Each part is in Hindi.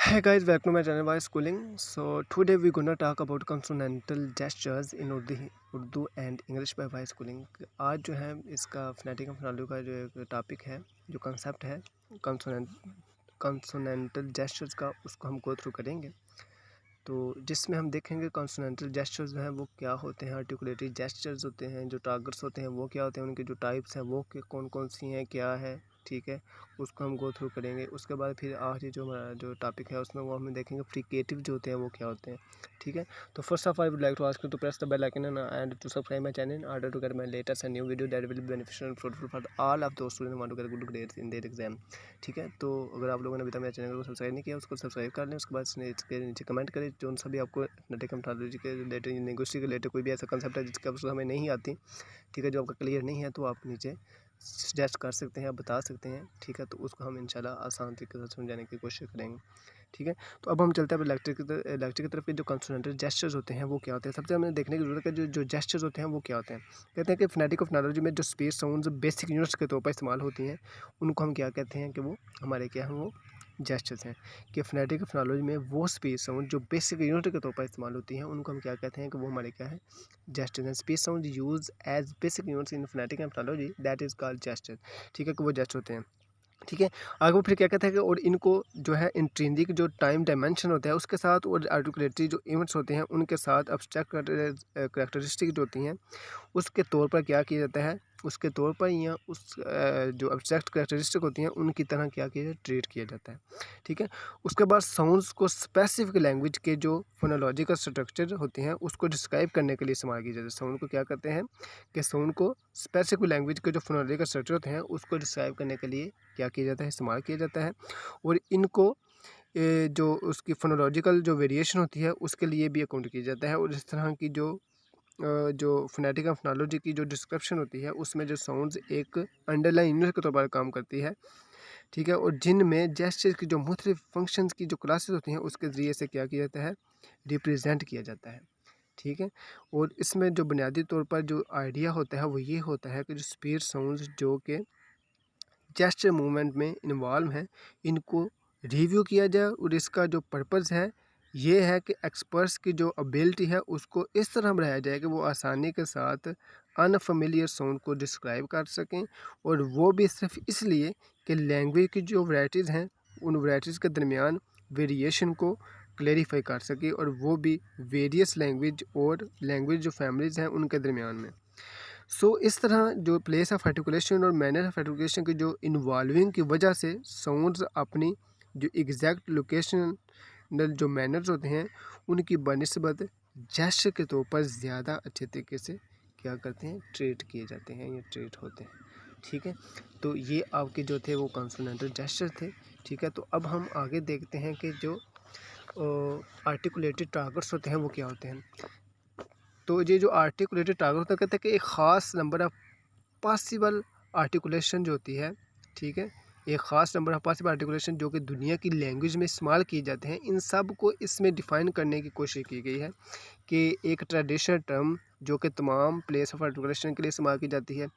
Hi guys, welcome to my channel Wise Schooling. So today we're gonna talk about consonantal gestures in Urdu and English by vice schooling. आज जो है इसका फोनेटिक फोनोलॉजी का जो एक टॉपिक है, जो कंसेप्ट है कंसोनेंटल जेस्चर्स का, उसको हम गो थ्रू करेंगे। तो जिसमें हम देखेंगे कंसोनेंटल जेस्चर्स जो हैं वो क्या होते हैं, आर्टिकुलेटरी जेस्चर्स होते हैं, जो टारगेट्स होते हैं वो क्या होते हैं, उनके जो टाइप्स हैं वो कौन कौन सी हैं, क्या है, ठीक है, उसको हम गो थ्रू करेंगे। उसके बाद फिर आखिरी जो हमारा जो टॉपिक है उसमें वो हम देखेंगे फ्रिकेटिव जो होते हैं वो क्या होते हैं, ठीक है। तो first of I would like to ask you to press the bell icon and to subscribe my channel in order to get my latest and new video that will be beneficial and fruitful for all of दोस्त student want to get good grades in their exam, ठीक है। तो अगर आप लोगों ने अभी तक मेरे चैनल को सब्सक्राइब नहीं किया उसको सब्सक्राइब कर लें। उसके बाद इसके नीचे कमेंट करें जो सा भी आपको फोनेटिक फोनोलॉजी के रिलेटेड, लिंग्विस्टिक के रिलेटेड कोई भी ऐसा कंसेप्ट है जिसका हमें नहीं आती, ठीक है, जो आपका क्लियर नहीं है, तो आप नीचे सजेस्ट कर सकते हैं, बता सकते हैं, ठीक है। तो उसको हम इंशाल्लाह आसान तरीके से समझाने की कोशिश करेंगे, ठीक है। तो अब हम चलते हैं लेक्चर की तरफ के जो कंसोनेंटल जेस्चर्स होते हैं वो क्या होते हैं। सबसे हमें देखने की जरूरत है जो जेस्चर्स होते हैं वो क्या होते हैं। कहते हैं कि फोनेटिक फोनोलॉजी में जो स्पेस साउंड्स बेसिक यूनिट्स के तौर पर इस्तेमाल होती हैं उनको हम क्या कहते हैं कि वो हमारे क्या हैं, वो जेस्चर्स हैं। कि फोनेटिक फोनोलॉजी में वो स्पेस साउंड जो बेसिक यूनिट के तौर पर इस्तेमाल होती हैं उनको हम क्या कहते हैं कि वो हमारे क्या है, जेस्चर्स हैं। Space sound use as basic units in phonetic and phonology that is called gesture, ठीक है, कि वो जेस्चर होते हैं, ठीक है। आगे वो फिर क्या कहता है कि और इनको जो है इंट्रिंसिक जो टाइम डायमेंशन होता है उसके साथ और आर्टिकुलेटरी जो इवेंट्स होते हैं उनके साथ एब्स्ट्रैक्ट करैक्टरिस्टिक जो होती हैं उसके तौर पर क्या किया जाता है, उसके तौर पर या उस जो एब्स्ट्रैक्ट करैक्टरिस्टिक होती हैं उनकी तरह क्या किया जाए, ट्रीट किया जाता है, ठीक है। उसके बाद साउंड्स को स्पेसिफिक लैंग्वेज के जो फोनोलॉजिकल स्ट्रक्चर होते हैं उसको डिस्क्राइब करने के लिए इस्तेमाल किया जाता है। साउंड को क्या करते हैं कि साउंड को स्पेसिफिक लैंग्वेज के जो फोनोलॉजिकल स्ट्रक्चर होते हैं उसको डिस्क्राइब करने के लिए क्या किया जाता है, इस्तेमाल किया जाता है। और इनको जो उसकी फोनोलॉजिकल जो वेरिएशन होती है उसके लिए भी अकाउंट किया जाता है। और इस तरह की जो फोनेटिक ऑफ फोनोलॉजी की जो डिस्क्रिप्शन होती है उसमें जो साउंड्स एक अंडरलाइन यूनिट के तौर पर काम करती है, ठीक है। और जिनमें जेस्चर की जो मुख्तलिफ फंक्शंस की जो क्लासेस होती हैं उसके ज़रिए से क्या किया जाता है, रिप्रेजेंट किया जाता है, ठीक है। और इसमें जो बुनियादी तौर पर जो आइडिया होता है वो ये होता है कि जो स्पीड साउंड्स जो कि जेस्चर मूवमेंट में इन्वॉल्व हैं इनको रिव्यू किया जाए। और इसका जो पर्पज़ है ये है कि एक्सपर्ट्स की जो एबिलिटी है उसको इस तरह बढ़ाया जाए कि वो आसानी के साथ अनफेमिलियर साउंड को डिस्क्राइब कर सकें। और वो भी सिर्फ इसलिए कि लैंग्वेज की जो वैराइटीज़ हैं उन वैराइटीज़ के दरमियान वेरिएशन को क्लेरिफाई कर सके, और वो भी वेरियस लैंग्वेज और लैंग्वेज जो फैमिलीज़ हैं उनके दरमियान में। इस तरह जो प्लेस ऑफ आर्टिकुलेशन और मैनर ऑफ आर्टिकुलेशन की जो इन्वॉल्विंग की वजह से साउंड्स अपनी जो एग्जैक्ट लोकेशन जो मैनर्स होते हैं उनकी बनिस्बत जेस्चर के तौर पर ज़्यादा अच्छे तरीके से क्या करते हैं, ट्रीट किए जाते हैं या ट्रीट होते हैं, ठीक है। तो ये आपके जो थे वो कंसोनेंटल जेस्चर थे, ठीक है। तो अब हम आगे देखते हैं कि जो आर्टिकुलेटेड टारगेट्स होते हैं वो क्या होते हैं। तो ये जो आर्टिकुलेटेड टारगेट होता है कहते हैं कि एक ख़ास नंबर ऑफ पॉसिबल आर्टिकुलेशन जो होती है, ठीक है, एक ख़ास नंबर ऑफ पॉसिबल आर्टिकुलेशन जो कि दुनिया की लैंग्वेज में इस्तेमाल किए जाते हैं, इन सब को इसमें डिफ़ाइन करने की कोशिश की गई है कि एक ट्रेडिशनल टर्म जो कि तमाम प्लेस ऑफ आर्टिकुलेशन के लिए इस्तेमाल की जाती है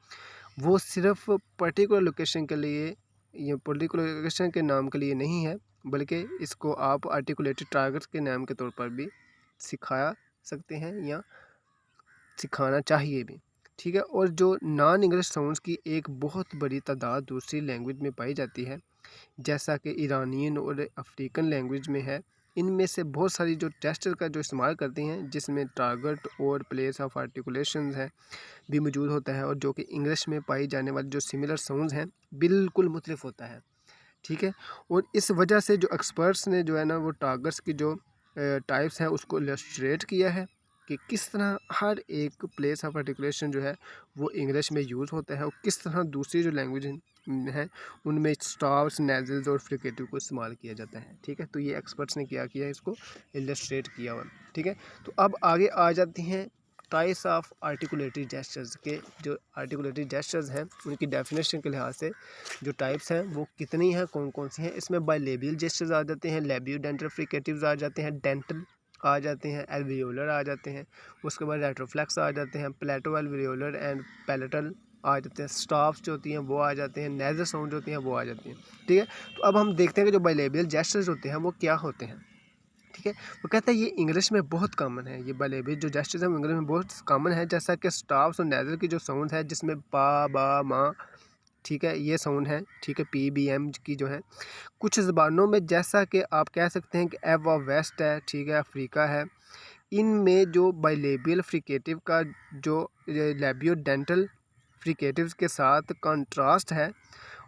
वो सिर्फ पर्टिकुलर लोकेशन के लिए या पर्टिकुलर लोकेशन के नाम के लिए नहीं है, बल्कि इसको आप आर्टिकुलेटेड टारगेट्स के नाम के तौर पर भी सिखाया सकते हैं या सिखाना चाहिए भी, ठीक है। और जो नॉन इंग्लिश साउंड्स की एक बहुत बड़ी तादाद दूसरी लैंग्वेज में पाई जाती है, जैसा कि ईरानियन और अफ्रीकन लैंग्वेज में है, इनमें से बहुत सारी जो टेस्टर का जो इस्तेमाल करती हैं जिसमें टारगेट और प्लेस ऑफ आर्टिकुलेशन है भी मौजूद होता है, और जो कि इंग्लिश में पाई जाने वाली जो सिमिलर साउंड्स हैं बिल्कुल मुख्तलिफ होता है, ठीक है। और इस वजह से जो एक्सपर्ट्स ने जो है ना वो टारगेट्स की जो टाइप्स हैं उसको इलस्ट्रेट किया है कि किस तरह हर एक प्लेस ऑफ आर्टिकुलेशन जो है वो इंग्लिश में यूज़ होता है और किस तरह दूसरी जो लैंग्वेज हैं उनमें स्टॉप्स, नेज़ल्स और फ्रिकेटिव को इस्तेमाल किया जाता है, ठीक है। तो ये एक्सपर्ट्स ने क्या किया है, इसको इलस्ट्रेट किया हुआ, ठीक है। तो अब आगे आ जाती हैं टाइप्स ऑफ आर्टिकुलेटरी जेस्चर्स के। जो आर्टिकुलेटरी जेस्चर्स हैं उनकी डेफिनेशन के लिहाज से जो टाइप्स हैं वो कितनी हैं, कौन कौन सी हैं। इसमें बायलेबियल जेस्चर्स आ जाते हैं, लेबियो डेंटल फ्रिकेटिव्स आ जाते हैं, डेंटल आ जाते हैं, एल्वियोलर आ जाते हैं, उसके बाद रेट्रोफ्लेक्स आ जाते हैं, प्लेटो एल्वियोलर एंड पैलेटल आ जाते हैं, स्टॉप्स जो होती हैं वो आ जाते हैं, नेज़ल साउंड जो होती हैं वो आ जाती हैं। ठीक है, तो अब हम देखते हैं कि जो बाइलेबियल जेस्चर्स होते हैं वो क्या होते हैं। ठीक है, वो कहता है ये इंग्लिश में बहुत कॉमन है, ये बाइलेबियल जो जेस्चर्स हैं वो इंग्लिश में बहुत कॉमन है, जैसा कि स्टॉप्स और नेज़ल की जो साउंड है जिसमें पा, बा, मा, ठीक है, ये साउंड है। ठीक है, पी, बी, एम की जो है कुछ ज़बानों में, जैसा कि आप कह सकते हैं कि एव ऑफ वेस्ट है, ठीक है, अफ्रीका है, इनमें जो बाइलेबियल फ्रिकेटिव का जो लैबियोडेंटल फ्रिकेटिव्स के साथ कंट्रास्ट है,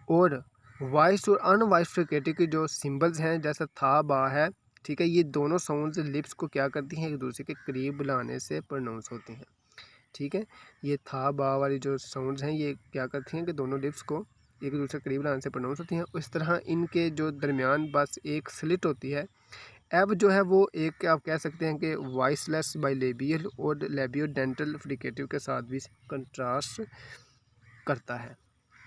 और वॉइस और अनवॉइस फ्रिकेटिव के जो सिंबल्स हैं जैसा था, बा है, ठीक है, ये दोनों साउंड्स लिप्स को क्या करती हैं, एक दूसरे के करीब बुलाने से प्रोनाउंस होती हैं। ठीक है, ये था, बा वाली जो साउंड्स हैं ये क्या करती हैं कि दोनों लिप्स को एक दूसरे के करीब लाने से प्रोनाउंस होती हैं। इस तरह इनके जो दरमियान बस एक स्लिट होती है। एब जो है वो एक आप कह सकते हैं कि वॉइसलेस बाइलेबियल और लैबियोडेंटल फ्रिकेटिव के साथ भी कंट्रास्ट करता है।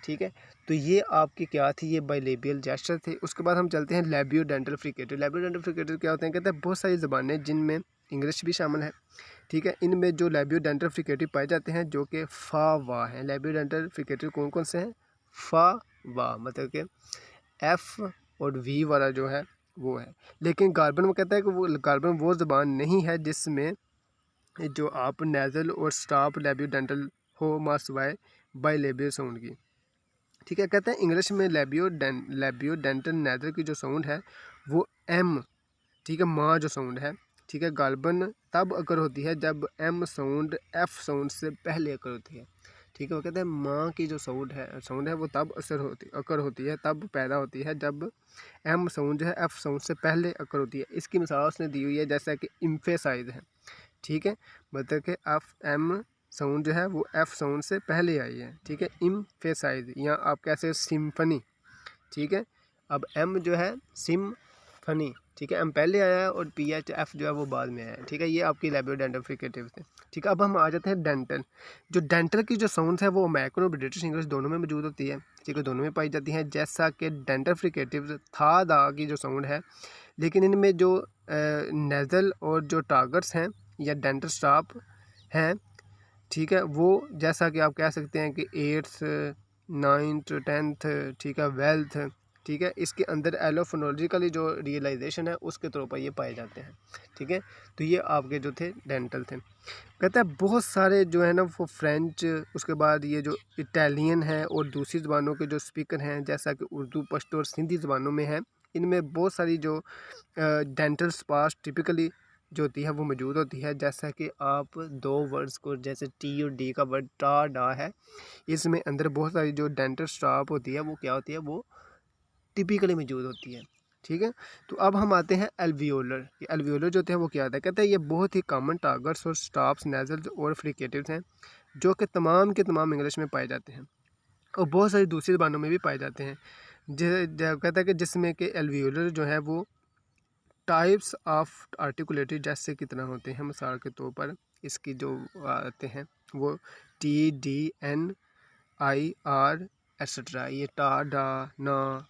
ठीक है, तो ये आपकी क्या थी, ये बाइलेबियल जेस्चर थे। उसके बाद हम चलते हैं लैबियोडेंटल फ्रिकेटिव। लैबियोडेंटल फ्रिकेटिव क्या होते हैं, कहते हैं बहुत सारी ज़बानें जिनमें इंग्लिश भी शामिल है। ठीक है, इनमें जो लैबियोडेंटल फ्रिकेटिव पाए जाते हैं जो कि फ़ा, वा हैं। लैबियोडेंटल फ्रिकेटिव कौन कौन से हैं, फ़ा, वा, मतलब कि एफ़ और वी वाला जो है वो है। लेकिन गार्बन वो कहता है कि वो गार्बन वो ज़बान नहीं है जिसमें जो आप नेज़ल और स्टॉप लैबियोडेंटल हो मासवाए बाइलेबियल साउंड की। ठीक है, कहते हैं इंग्लिश में लैबियोडेंटल नेज़ल की जो साउंड है वो एम, ठीक है, माँ जो साउंड है, ठीक है, गार्बन तब अकर होती है जब एम साउंड एफ साउंड से पहले अकर होती है। ठीक है, वो कहते हैं माँ की जो साउंड है वो तब अकर होती है, तब पैदा होती है जब एम साउंड जो है एफ साउंड से पहले अकर होती है। इसकी मिसाल उसने दी हुई है जैसा कि इम्फेसाइज है। ठीक है, मतलब कि एफ एम साउंड जो है वो एफ साउंड से पहले आई है। ठीक है, इम्फेसाइज, या आप कैसे सिम्फनी। ठीक है, अब एम जो है सिम्फनी, ठीक है, एम पहले आया है और पी एच एफ जो है वो बाद में आया है। ठीक है, ये आपकी लैबियोडेंटल फ्रिकेटिव थे। ठीक है, अब हम आ जाते हैं डेंटल। जो डेंटल की जो साउंड्स है वो अमेरिकन और ब्रिटिश इंग्लिश दोनों में मौजूद होती है। ठीक है, दोनों में पाई जाती हैं, जैसा कि डेंटल फ्रिकेटिव था, दा की जो साउंड है, लेकिन इनमें जो नेज़ल और जो टारगेट्स हैं या डेंटल स्टॉप हैं, ठीक है, वो जैसा कि आप कह सकते हैं कि 8th 9th 10th, ठीक है, 12th, ठीक है, इसके अंदर एलोफोनोलॉजिकली जो रियलाइजेशन है उसके तौर पर ये पाए जाते हैं। ठीक है, तो ये आपके जो थे डेंटल थे। कहता है बहुत सारे जो है ना वो फ्रेंच, उसके बाद ये जो इटालियन है और दूसरी ज़बानों के जो स्पीकर हैं जैसा कि उर्दू, पश्तो और सिंधी ज़बानों में है, इनमें बहुत सारी जो डेंटल स्पास टिपिकली जो होती है वो मौजूद होती है। जैसा कि आप दो वर्ड्स को, जैसे टी और डी का वर्ड टा डा है, इसमें अंदर बहुत सारी जो डेंटल स्टॉप होती है वो क्या होती है, वो टिपिकली मौजूद होती है। ठीक है, तो अब हम आते हैं एल्वियोलर। ये एल्वियोलर जो होते हैं वो क्या होता है, कहते हैं ये बहुत ही कॉमन टारगेट्स और स्टॉप्स, नेज़ल्स और फ्रिकेटिव्स हैं जो कि तमाम के तमाम इंग्लिश में पाए जाते हैं और बहुत सारी दूसरी ज़बानों में भी पाए जाते हैं। कहता है कि जिसमें कि एल्वियोलर जो है वो टाइप्स ऑफ आर्टिकुलेटेड जैसे कितना होते हैं। मिसाल के तौर पर इसकी जो आते हैं वो T, D, N, I, R etcetera, ये टा, डा, ना,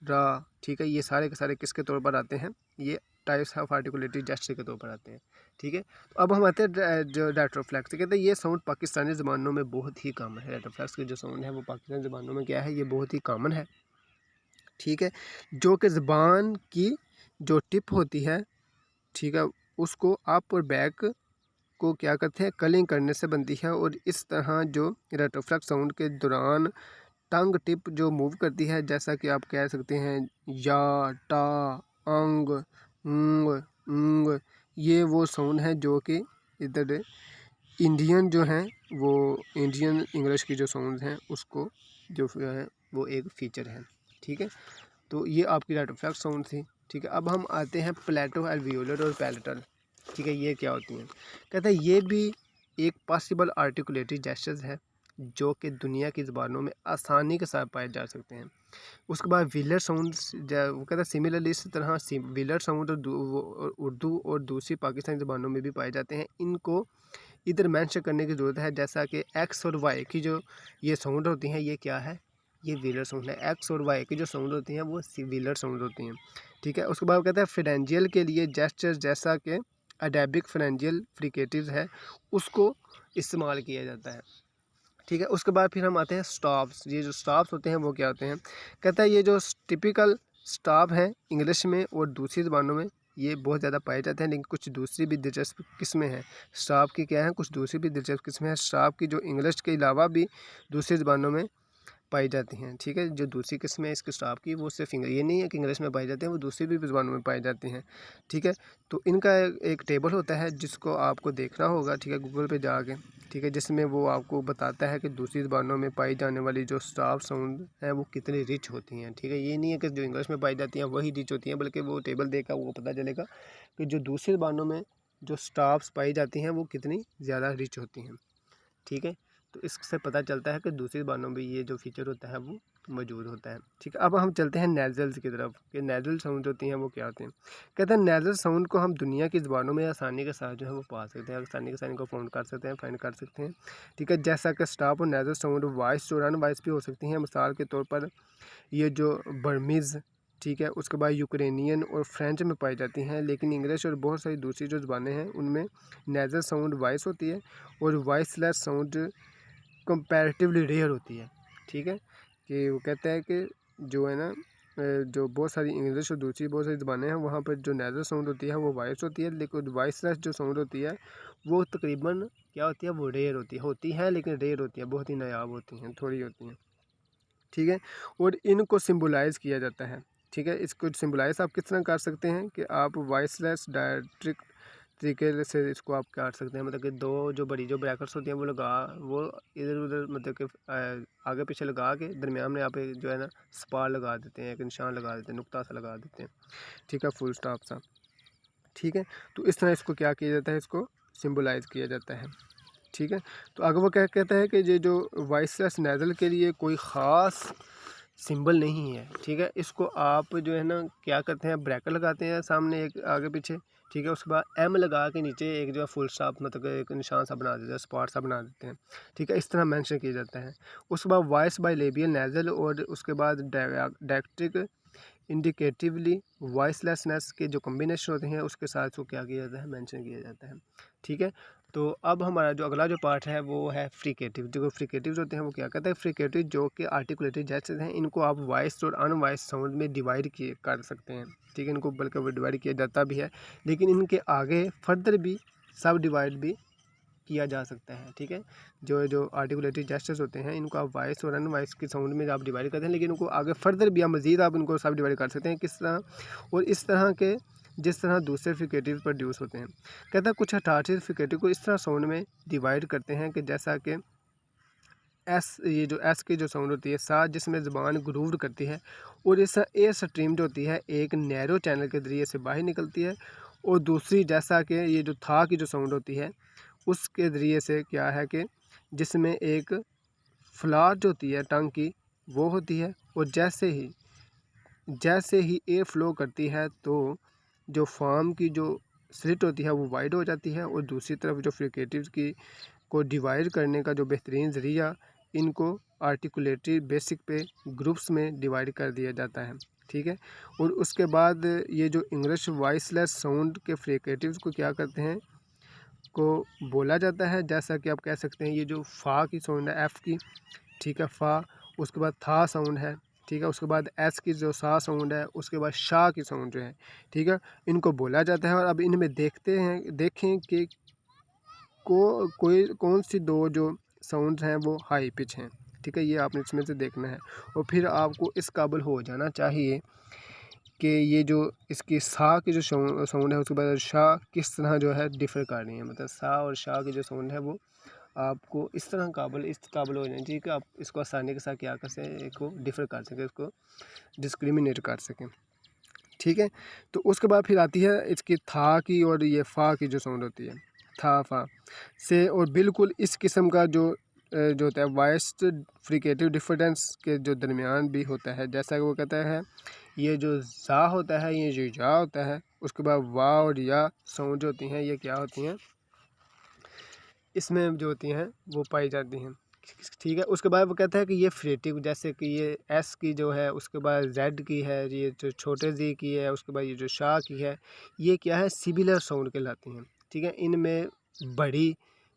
रा, ठीक है, ये सारे के सारे किसके तौर पर आते हैं, ये टाइप्स ऑफ आर्टिकुलेटेड जेस्चर के तौर पर आते हैं। ठीक है, तो अब हम आते हैं जो रेट्रोफ्लेक्स, कहते हैं ये साउंड पाकिस्तानी ज़बानों में बहुत ही कॉमन है। रेट्रोफ्लेक्स की जो साउंड है वो पाकिस्तानी ज़बानों में क्या है, ये बहुत ही कॉमन है। ठीक है, जो कि ज़बान की जो टिप होती है, ठीक है, उसको अप और बैक को क्या करते हैं, कलिंग करने से बनती है, और इस तरह जो रेट्रोफ्लेक्स साउंड के दौरान टंग टिप जो मूव करती है, जैसा कि आप कह सकते हैं या, टा, अंग, उंग, ये वो साउंड है जो कि इधर इंडियन जो हैं वो इंडियन इंग्लिश की जो साउंड हैं उसको जो है वो एक फ़ीचर है। ठीक है, तो ये आपकी रेट्रोफ्लेक्स साउंड थी। ठीक है, अब हम आते हैं प्लेटो, एल्वियोलर और पैलेटल। ठीक है, ये क्या होती हैं, कहते हैं ये भी एक पॉसिबल आर्टिकुलेटरी जेस्चर्स है जो कि दुनिया की ज़बानों में आसानी के साथ पाए जा सकते हैं। उसके बाद व्हीलर साउंड्स, वो कहता है सिमिलरली इस तरह व्हीलर साउंड और उर्दू और दूसरी पाकिस्तानी ज़बानों में भी पाए जाते हैं। इनको इधर मेंशन करने की ज़रूरत है, जैसा कि एक्स और वाई की जो ये साउंड होती हैं ये क्या है, ये व्हीलर साउंड है। एक्स और वाई की जो साउंड होती हैं वो व्हीलर साउंड होती हैं। ठीक है, उसके बाद वो कहता है फ्रेंजियल के लिए जेस्चर जैसा कि अडेबिक फ्रेंजियल फ्रिकेटिव है उसको इस्तेमाल किया जाता है। ठीक है। उसके बाद फिर हम आते हैं स्टॉप्स। ये जो स्टॉप्स होते हैं वो क्या होते हैं, कहता है ये जो टिपिकल स्टॉप है इंग्लिश में और दूसरी ज़बानों में ये बहुत ज़्यादा पाए जाते हैं, लेकिन कुछ दूसरी भी दिलचस्प किस्में हैं स्टॉप की। क्या है, कुछ दूसरी भी दिलचस्प किस्में हैं स्टॉप की जो इंग्लिश के अलावा भी दूसरी ज़बानों में पाई जाती हैं। ठीक है, जो दूसरी किस्म है इसके स्टॉप की वो सिर्फ ये नहीं है कि इंग्लिश में पाई जाती हैं, वो दूसरी भी ज़बानों में पाई जाती हैं। ठीक है, तो इनका एक टेबल होता है जिसको आपको देखना होगा, ठीक है, गूगल पे जाके, ठीक है, जिसमें वो आपको बताता है कि दूसरी ज़बानों में पाई जाने वाली जो स्टॉप साउंड है वो कितनी रिच होती हैं। ठीक है, ये नहीं है कि जो इंग्लिश में पाई जाती हैं वही रिच होती हैं, बल्कि वो टेबल देखकर वो पता चलेगा कि जो दूसरी ज़बानों में जो स्टॉप्स पाई जाती हैं वो कितनी ज़्यादा रिच होती हैं। ठीक है, तो इससे पता चलता है कि दूसरी ज़बानों में ये जो फीचर होता है वो मौजूद होता है। ठीक है, अब हम चलते हैं नेज़ल्स की तरफ कि नेज़ल साउंड होती हैं वो क्या होती हैं। कहते हैं नेज़ल साउंड को हम दुनिया की ज़बानों में आसानी के साथ जो है वो पा सकते हैं, आसानी के साथ इनको फाउंड कर सकते हैं, फाइंड कर सकते हैं। ठीक है, जैसा कि स्टॉप और नेज़ल साउंड वॉइस और अनवॉइस भी हो सकती हैं। मिसाल के तौर पर ये जो बर्मीज़, ठीक है, उसके बाद यूक्रेनियन और फ्रेंच में पाई जाती हैं, लेकिन इंग्लिश और बहुत सारी दूसरी जो ज़बानें हैं उनमें नेज़ल साउंड वॉइस होती है और वॉइसलेस साउंड कंपैरेटिवली रेयर होती है। ठीक है, कि वो कहता है कि जो है ना जो बहुत सारी इंग्लिश और दूसरी बहुत सारी ज़बानें हैं वहाँ पर जो नेज़ल साउंड होती है वो वॉइस होती है, लेकिन वॉइसलेस जो साउंड होती है वो तकरीबन क्या होती है, वो रेयर होती है लेकिन रेयर होती है, बहुत ही नायाब होती हैं, थोड़ी होती हैं। ठीक है, और इनको सिम्बलाइज़ किया जाता है। ठीक है, इसको सिम्बलाइज़ आप किस तरह कर सकते हैं कि आप वॉइसलेस डायट्रिक तरीके से इसको आप काट सकते हैं, मतलब कि दो जो बड़ी जो ब्रैकेट्स होती हैं वो इधर उधर मतलब कि आगे पीछे लगा के दरमियान में आप एक जो है ना स्पार लगा देते हैं, एक निशान लगा देते हैं, नुक्ता सा लगा देते हैं। ठीक है, फुल स्टॉप सा। ठीक है, तो इस तरह इसको क्या किया जाता है, इसको सिम्बलाइज़ किया जाता है। ठीक है, तो आगे वो क्या कहता है कि ये जो वॉइसलेस नेज़ल के लिए कोई ख़ास सिंबल नहीं है। ठीक है, इसको आप जो है ना क्या करते हैं, ब्रैकेट लगाते हैं सामने एक आगे पीछे। ठीक है, उसके बाद एम लगा के नीचे एक जो है फुल स्टॉप मतलब एक निशान सा बना देते हैं, स्पॉट सा बना देते हैं। ठीक है, इस तरह मेंशन किया जाता है। उसके बाद वॉइस बाय लेबियल नेज़ल और उसके बाद डायक्टिक इंडिकेटिवली वॉइसलेसनेस के जो कॉम्बिनेशन होते हैं उसके साथ उसको क्या किया जाता है, मेंशन किया जाता है। ठीक है, तो अब हमारा जो अगला जो पार्ट है वो है फ्रिकेटिव। जो फ्रिकेटिव होते हैं वो क्या कहते हैं, फ्रिकेटिव जो कि आर्टिकुलेटेड जैसे हैं इनको आप वॉइस और अनवॉइस साउंड में डिवाइड किए कर सकते हैं। ठीक है, इनको बल्कि डिवाइड किया जाता भी है, लेकिन इनके आगे फर्दर भी सब डिवाइड भी किया जा सकता है। ठीक है, जो जो आर्टिकुलेटेड जेस्चर्स होते हैं इनको आप वॉइस और अनवॉइस की साउंड में आप डिवाइड करते हैं, लेकिन उनको आगे फर्दर भी आप मज़ीद आप इनको सब डिवाइड कर सकते हैं। किस तरह, और इस तरह के जिस तरह दूसरे फ्रिकेटिव प्रोड्यूस होते हैं। कहता है कुछ हटाचे फ्रिकेटिव को इस तरह साउंड में डिवाइड करते हैं कि जैसा कि एस, ये जो एस की जो साउंड होती है सा जिसमें ज़बान ग्रूव्ड करती है, और इस एयर स्ट्रीम जो होती है एक नैरो चैनल के ज़रिए से बाहर निकलती है, और दूसरी जैसा कि ये जो था की जो साउंड होती है उसके ज़रिए से क्या है कि जिसमें एक फ्लार जो होती है टंग की वो होती है, और जैसे ही एयर फ्लो करती है तो जो फार्म की जो स्लिट होती है वो वाइड हो जाती है, और दूसरी तरफ जो फ्रिकेटिव्स की को डिवाइड करने का जो बेहतरीन ज़रिया इनको आर्टिकुलेटरी बेसिक पे ग्रुप्स में डिवाइड कर दिया जाता है। ठीक है, और उसके बाद ये जो इंग्लिश वॉइसलेस साउंड के फ्रिकेटिव्स को क्या करते हैं को बोला जाता है, जैसा कि आप कह सकते हैं ये जो फ़ा की साउंड है एफ़ की, ठीक है, फ़ा, उसके बाद था साउंड है, ठीक है, उसके बाद एस की जो सा साउंड है, उसके बाद शाह की साउंड जो है, ठीक है, इनको बोला जाता है। और अब इनमें देखें कि कौन सी दो जो साउंड हैं वो हाई पिच हैं। ठीक है, ये आपने इसमें से देखना है, और फिर आपको इस काबिल हो जाना चाहिए कि ये जो इसकी सा की जो साउंड है उसके बाद शाह किस तरह जो है डिफ़र कर रही है, मतलब सा और शाह की जो साउंड है वो आपको इस काबिल हो जानी चाहिए कि आप इसको आसानी के साथ क्या कर सकें, इसको डिफ़र कर सकें, इसको डिस्क्रिमिनेट कर सकें। ठीक है, तो उसके बाद फिर आती है इसकी था की और ये फ़ा की जो साउंड होती है था फा से, और बिल्कुल इस किस्म का जो होता है वॉइस फ्रिकेटिव डिफरेंस के जो दरमियान भी होता है, जैसा कि वो कहता है ये जो ज़ा होता है, ये जो जा होता है, उसके बाद वाह और या साउंड जो होती हैं ये क्या होती हैं, इसमें जो होती हैं वो पाई जाती हैं। ठीक है, उसके बाद वो कहता है कि ये फ्रेटिव, जैसे कि ये एस की जो है, उसके बाद जेड की है, ये जो छोटे जी की है, उसके बाद ये जो शाह की है, ये क्या है सिमिलर साउंड कहलाती हैं। ठीक है, इनमें बड़ी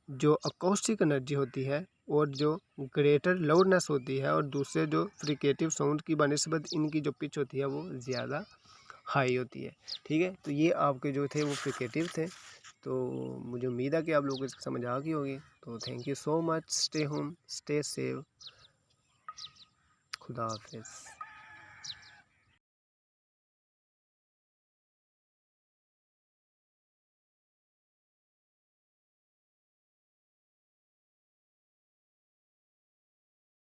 जो अकॉस्टिक एनर्जी होती है और जो ग्रेटर लाउडनेस होती है और दूसरे जो फ्रिकेटिव साउंड की बनिस्बत इनकी जो पिच होती है वो ज़्यादा हाई होती है। ठीक है, तो ये आपके जो थे वो फ्रिकेटिव थे। तो मुझे उम्मीद है कि आप लोगों को इसकी समझ आ गई होगी। तो thank you so much, stay home, stay save, खुदा हाफिज़।